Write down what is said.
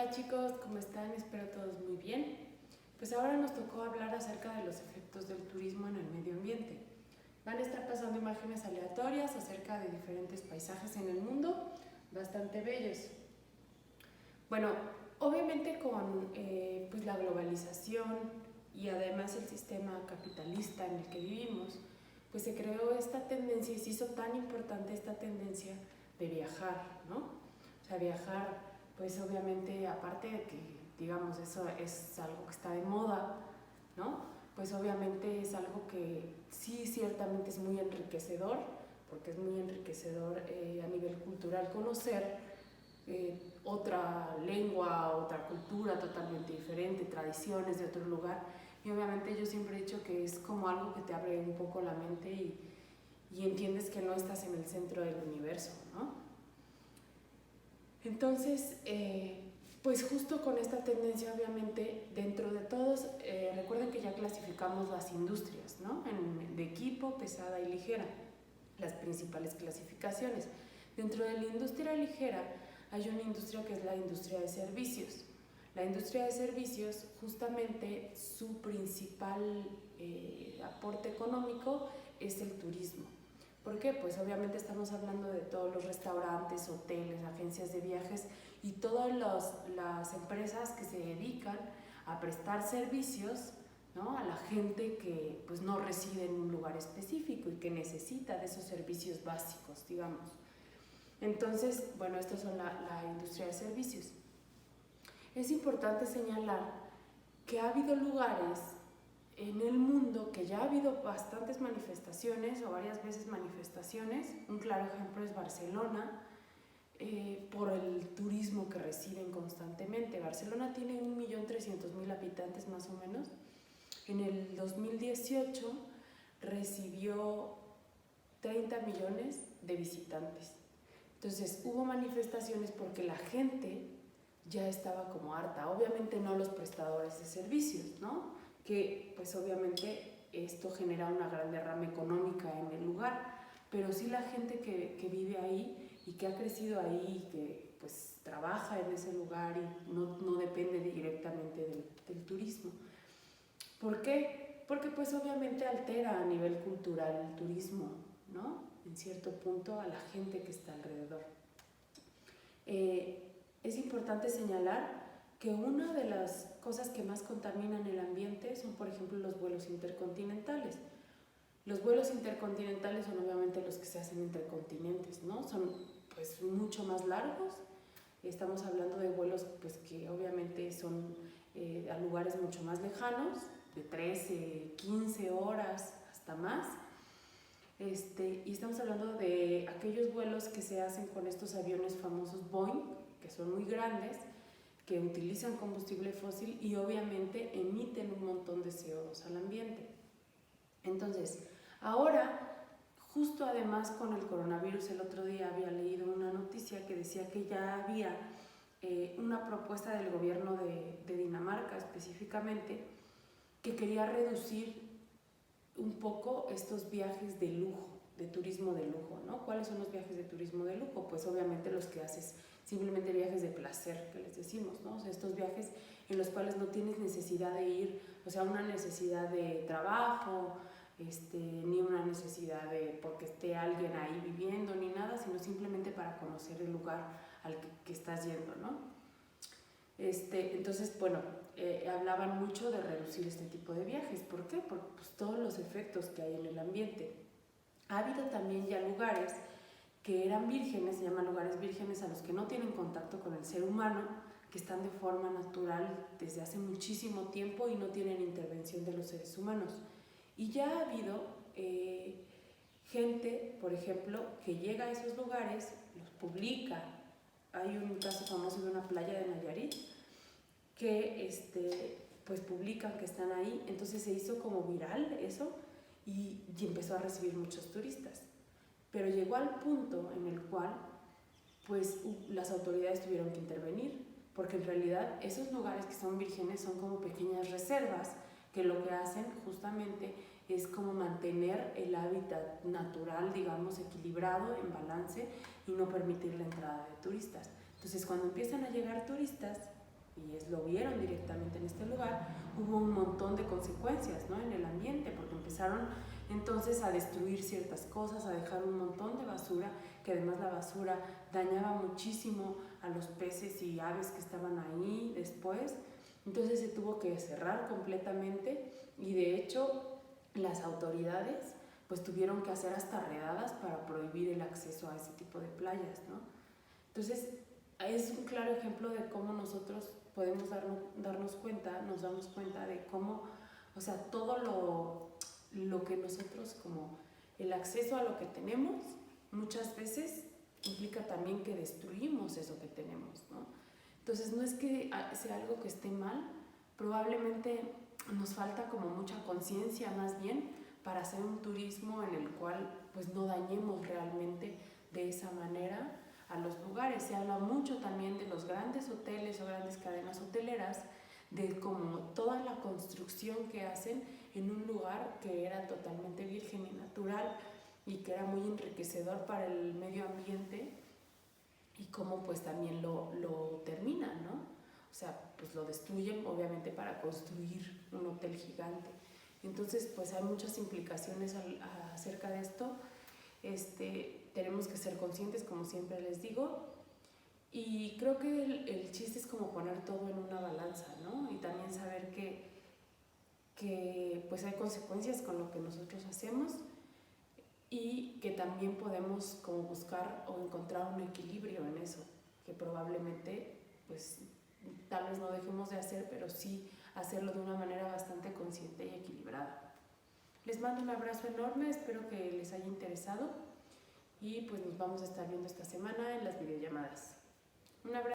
Hola chicos, ¿cómo están? Espero todos muy bien. Pues ahora nos tocó hablar acerca de los efectos del turismo en el medio ambiente. Van a estar pasando imágenes aleatorias acerca de diferentes paisajes en el mundo, bastante bellos. Bueno, obviamente con pues la globalización y además el sistema capitalista en el que vivimos, pues se creó esta tendencia y se hizo tan importante esta tendencia de viajar, ¿no? O sea, viajar, pues obviamente, aparte de que, digamos, eso es algo que está de moda, ¿no? Pues obviamente es algo que sí, ciertamente es muy enriquecedor, porque es muy enriquecedor a nivel cultural conocer otra lengua, otra cultura totalmente diferente, tradiciones de otro lugar. Y obviamente yo siempre he dicho que es como algo que te abre un poco la mente y entiendes que no estás en el centro del universo, ¿no? Entonces, pues justo con esta tendencia, obviamente, dentro de todos, recuerden que ya clasificamos las industrias, ¿no? De equipo, pesada y ligera, las principales clasificaciones. Dentro de la industria ligera hay una industria que es la industria de servicios. La industria de servicios, justamente su principal aporte económico es el turismo. ¿Por qué? Pues obviamente estamos hablando de todos los restaurantes, hoteles, agencias de viajes y todas las empresas que se dedican a prestar servicios, ¿no? A la gente que pues no reside en un lugar específico y que necesita de esos servicios básicos, digamos. Entonces, bueno, estas son la industria de servicios. Es importante señalar que ha habido lugares en el mundo que ya ha habido bastantes manifestaciones o varias veces manifestaciones. Un claro ejemplo es Barcelona, por el turismo que reciben constantemente. Barcelona tiene 1.300.000 habitantes más o menos. En el 2018 recibió 30 millones de visitantes. Entonces hubo manifestaciones porque la gente ya estaba como harta, obviamente no los prestadores de servicios, ¿no? Que pues obviamente esto genera una gran derrama económica en el lugar, pero sí la gente que vive ahí y que ha crecido ahí y que pues trabaja en ese lugar y no depende directamente del turismo. ¿Por qué? Porque pues obviamente altera a nivel cultural el turismo, ¿no? En cierto punto a la gente que está alrededor. Es importante señalar que una de las cosas que más contaminan el ambiente son, por ejemplo, los vuelos intercontinentales. Los vuelos intercontinentales son obviamente los que se hacen entre continentes, ¿no? Son pues mucho más largos. Estamos hablando de vuelos pues que obviamente son a lugares mucho más lejanos, de 13, 15 horas hasta más. Y estamos hablando de aquellos vuelos que se hacen con estos aviones famosos Boeing, que son muy grandes, que utilizan combustible fósil y obviamente emiten un montón de CO2 al ambiente. Entonces, ahora, justo además con el coronavirus, el otro día había leído una noticia que decía que ya había una propuesta del gobierno de Dinamarca específicamente, que quería reducir un poco estos viajes de lujo, de turismo de lujo, ¿no? ¿Cuáles son los viajes de turismo de lujo? Pues obviamente los que haces simplemente viajes de placer, que les decimos, ¿no? O sea, estos viajes en los cuales no tienes necesidad de ir, o sea, una necesidad de trabajo, ni una necesidad de porque esté alguien ahí viviendo, ni nada, sino simplemente para conocer el lugar al que estás yendo, ¿no? Entonces, bueno, hablaban mucho de reducir este tipo de viajes. ¿Por qué? Por pues, todos los efectos que hay en el ambiente. Ha habido también ya lugares que eran vírgenes, se llaman lugares vírgenes, a los que no tienen contacto con el ser humano, que están de forma natural desde hace muchísimo tiempo y no tienen intervención de los seres humanos. Y ya ha habido gente, por ejemplo, que llega a esos lugares, los publica. Hay un caso famoso de una playa de Nayarit que pues publican que están ahí, entonces se hizo como viral eso y empezó a recibir muchos turistas. Pero llegó al punto en el cual pues las autoridades tuvieron que intervenir, porque en realidad esos lugares que son vírgenes son como pequeñas reservas que lo que hacen justamente es como mantener el hábitat natural, digamos, equilibrado, en balance y no permitir la entrada de turistas. Entonces, cuando empiezan a llegar turistas, lo vieron directamente en este lugar, hubo un montón de consecuencias, ¿no?, en el ambiente, porque empezaron entonces a destruir ciertas cosas, a dejar un montón de basura, que además la basura dañaba muchísimo a los peces y aves que estaban ahí después. Entonces se tuvo que cerrar completamente y de hecho las autoridades pues tuvieron que hacer hasta redadas para prohibir el acceso a ese tipo de playas, ¿no? Entonces es un claro ejemplo de cómo nosotros podemos darnos cuenta, nos damos cuenta de cómo, o sea, todo lo que nosotros, como el acceso a lo que tenemos, muchas veces implica también que destruimos eso que tenemos, ¿no? Entonces no es que sea algo que esté mal, probablemente nos falta como mucha conciencia más bien para hacer un turismo en el cual pues no dañemos realmente de esa manera a los lugares. Se habla mucho también de los grandes hoteles o grandes cadenas hoteleras, de como toda la construcción que hacen en un lugar que era totalmente virgen y natural y que era muy enriquecedor para el medio ambiente, y cómo pues también lo terminan, ¿no? O sea, pues lo destruyen obviamente para construir un hotel gigante. Entonces pues hay muchas implicaciones acerca de esto. Tenemos que ser conscientes, como siempre les digo, y creo que el chiste es como poner todo en una balanza, ¿no? Y también saber que pues hay consecuencias con lo que nosotros hacemos y que también podemos como buscar o encontrar un equilibrio en eso, que probablemente pues tal vez no dejemos de hacer, pero sí hacerlo de una manera bastante consciente y equilibrada. Les mando un abrazo enorme, espero que les haya interesado y pues nos vamos a estar viendo esta semana en las videollamadas. Un abrazo.